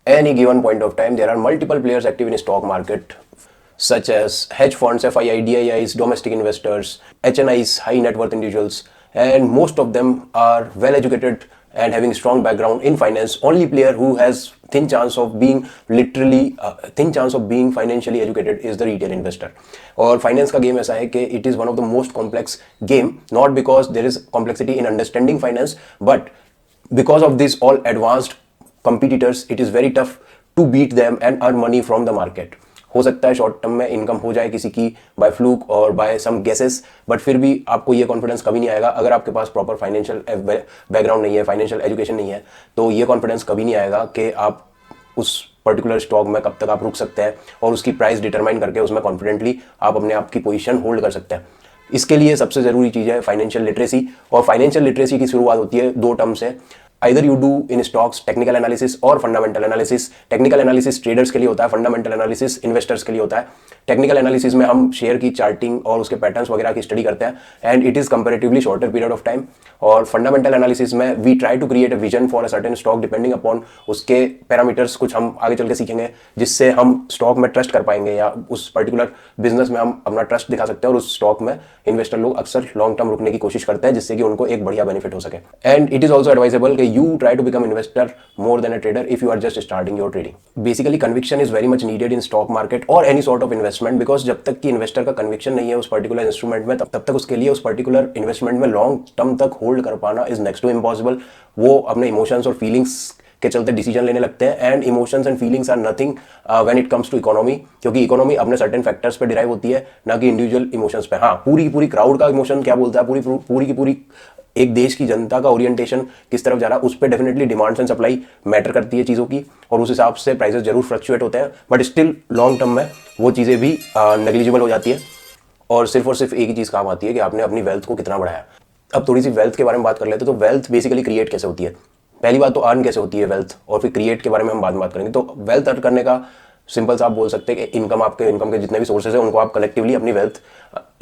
any given point of time, there are multiple players active in stock market, such as hedge funds, FII, DIIs, domestic investors, HNIs, high net worth individuals, and most of them are well educated and having strong background in finance. Only player who has thin chance of being financially educated is the retail investor. और finance का game ऐसा है कि it is one of the most complex game, not because there is complexity in understanding finance, but because of these all advanced competitors, it is very tough to beat them and earn money from the market. हो सकता है short term में income हो जाए किसी की by fluke और bye some guesses, but फिर भी आपको ये कॉन्फिडेंस कभी नहीं आएगा अगर आपके पास प्रॉपर फाइनेंशियल बैकग्राउंड नहीं है, फाइनेंशियल एजुकेशन नहीं है, तो ये कॉन्फिडेंस कभी नहीं आएगा कि आप उस पर्टिकुलर स्टॉक में कब तक आप रुक सकते हैं और उसकी प्राइस डिटरमाइन करके उसमें कॉन्फिडेंटली आप अपने आप की पोजीशन होल्ड कर सकते हैं। इसके लिए सबसे ज़रूरी चीज़ है फाइनेंशियल लिटरेसी, और फाइनेंशियल लिटरेसी की शुरुआत होती है दो टर्म से। Either you do in stocks technical analysis और fundamental analysis। Technical analysis traders के लिए होता है, फंडामेंटल एनालिसिस इन्वेस्टर्स के लिए होता है। टेक्निकल एनालिसिस में हम शेयर की चार्टिंग और उसके पैटर्न्स वगैरह की स्टडी करते हैं and it is comparatively shorter period of time. और फंडामेंटल एनालिसिस में we try to create a vision for a certain stock depending upon उसके पैरामीटर्स, कुछ हम आगे चल के सीखेंगे जिससे हम स्टॉक में ट्रस्ट कर पाएंगे या उस पर्टिकुलर बिजनेस में हम अपना ट्रस्ट दिखा सकते हैं। और उस स्टॉक में इन्वेस्टर लोग अक्सर लॉन्ग टर्म रुकने की कोशिश करते हैं जिससे कि उनको एक बढ़िया बेनिफिट हो सके। And it is also advisable कि you try to become investor more than a trader if you are just starting your trading. Basically conviction is very much needed in stock market or any sort of investment, because जब तक कि investor का conviction नहीं है उस particular instrument में, तब तक उसके लिए उस पर्टिकुलर इन्वेस्टमेंट में लॉन्ग टर्म तक होल्ड कर पाना इज नेक्स्ट टू इम्पॉसिबल। वो अपने इमोशंस और फीलिंग्स के चलते डिसीजन लेने लगते हैं and emotions and feelings are nothing when it comes to economy, क्योंकि इकोनॉमी अपने सर्टेन फैक्टर्स पे डिराइव होती है ना कि इंडिविजुअल इमोशंस पे। हाँ, पूरी की पूरी क्राउड का इमोशन क्या बोलता है, पूरी की पूरी एक देश की जनता का ओरिएंटेशन किस तरफ जा रहा है, उस पर definitely demands and supply matter करती है चीज़ों की, और उस हिसाब से प्राइसेस जरूर फ्लक्चुएट होते हैं, बट स्टिल लॉन्ग टर्म में वो चीज़ें भी नेग्लिजिबल हो जाती है और सिर्फ एक ही चीज़ काम आती है कि आपने अपनी वेल्थ को कितना बढ़ाया। अब थोड़ी सी वेल्थ के बारे में बात कर लेते हैं। तो वेल्थ बेसिकली क्रिएट कैसे होती है? पहली बात तो अर्न कैसे होती है वेल्थ, और फिर क्रिएट के बारे में हम बाद में बात करेंगे। तो वेल्थ अर्न करने का सिंपल सा आप बोल सकते हैं कि इनकम के जितने भी सोर्सेज हैं उनको आप कलेक्टिवली अपनी वेल्थ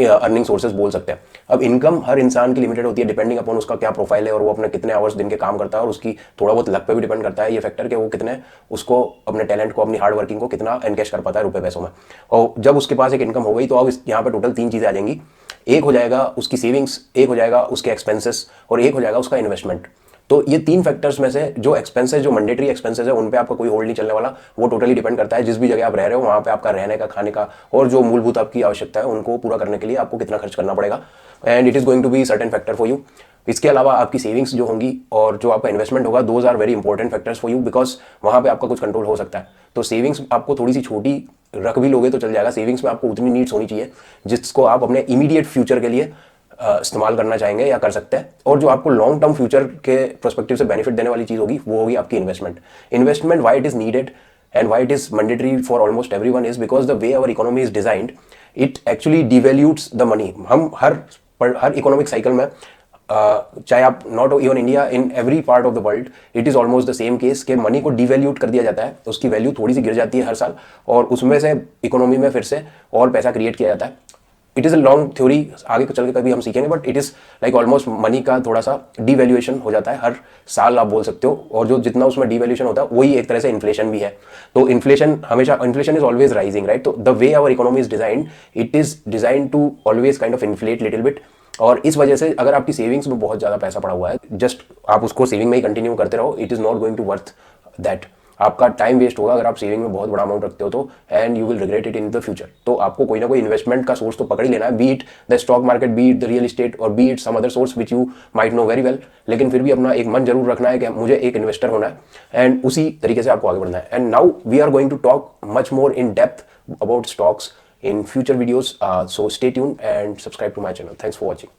अर्निंग सोर्सेज बोल सकते हैं। अब इनकम हर इंसान की लिमिटेड होती है डिपेंडिंग अपॉन उसका क्या प्रोफाइल है और वो अपने कितने आवर्स दिन के काम करता है, और उसकी थोड़ा बहुत लक पे भी डिपेंड करता है ये फैक्टर कि वो कितने उसको अपने टैलेंट को, अपनी हार्ड वर्किंग को कितना एनकैश कर पाता है रुपए पैसों में। और जब उसके पास एक इनकम हो गई तो अब यहाँ पे टोटल तीन चीज़ें आ जाएंगी। एक हो जाएगा उसकी सेविंग्स, एक हो जाएगा उसके एक्सपेंसेस, और एक हो जाएगा उसका इन्वेस्टमेंट। तो ये तीन फैक्टर्स में से जो एक्सपेंसेस, जो मैंडेटरी एक्सपेंसेस है, उन पे आपका कोई होल्ड नहीं चलने वाला। वो टोटली डिपेंड करता है जिस भी जगह आप रह रहे हो वहाँ पे आपका रहने का, खाने का और जो मूलभूत आपकी आवश्यकता है उनको पूरा करने के लिए आपको कितना खर्च करना पड़ेगा, and it is going to be certain factor for you. इसके अलावा आपकी सेविंग्स जो होंगी और जो आपका इन्वेस्टमेंट होगा, those are very important factors for you, because वहाँ पे आपका कुछ कंट्रोल हो सकता है। तो सेविंग्स आपको थोड़ी सी छोटी रख भी लोगे तो चल जाएगा। सेविंग्स में आपको उतनी नीड्स होनी चाहिए जिसको आप अपने इमीडिएट फ्यूचर के लिए इस्तेमाल करना चाहेंगे या कर सकते हैं। और जो आपको लॉन्ग टर्म फ्यूचर के पर्सपेक्टिव से बेनिफिट देने वाली चीज़ होगी वो होगी आपकी investment. Investment why it is needed and why it is mandatory for almost everyone is because the way our economy is designed, it actually devalues the money. हम हर इकोनॉमिक साइकिल में चाहे आप not even India, in every part of the world it is almost the same case कि money को डिवैल्यूट कर दिया जाता है, उसकी वैल्यू थोड़ी सी गिर जाती है हर साल, और उसमें से इकोनॉमी में फिर से और पैसा क्रिएट किया जाता है। It is a long theory, आगे चल के कभी हम सीखेंगे, but it is like almost money का थोड़ा सा डिवैल्यूएशन हो जाता है हर साल, आप बोल सकते हो। और जो जितना उसमें डिवैल्यूएशन होता है वही एक तरह से इन्फ्लेशन भी है। तो inflation is always rising, right? तो the way our economy is designed, it is designed to always kind of inflate little bit. और इस वजह से अगर आपकी सेविंग्स में बहुत ज़्यादा पैसा पड़ा हुआ है, जस्ट आप उसको सेविंग में ही कंटिन्यू करते रहो, it is not going to worth that. आपका टाइम वेस्ट होगा अगर आप सेविंग में बहुत बड़ा अमाउंट रखते हो तो, and you will regret it in the future. तो आपको कोई ना कोई इन्वेस्टमेंट का सोर्स तो पकड़ ही लेना है, be it the stock market, be it the real estate, और be it some other source which you might know very well. लेकिन फिर भी अपना एक मन जरूर रखना है कि मुझे एक इन्वेस्टर होना है, एंड उसी तरीके से आपको आगे बढ़ना है। And now we are going to talk much more in depth about stocks in future videos, so stay tuned and subscribe to my channel. Thanks for watching.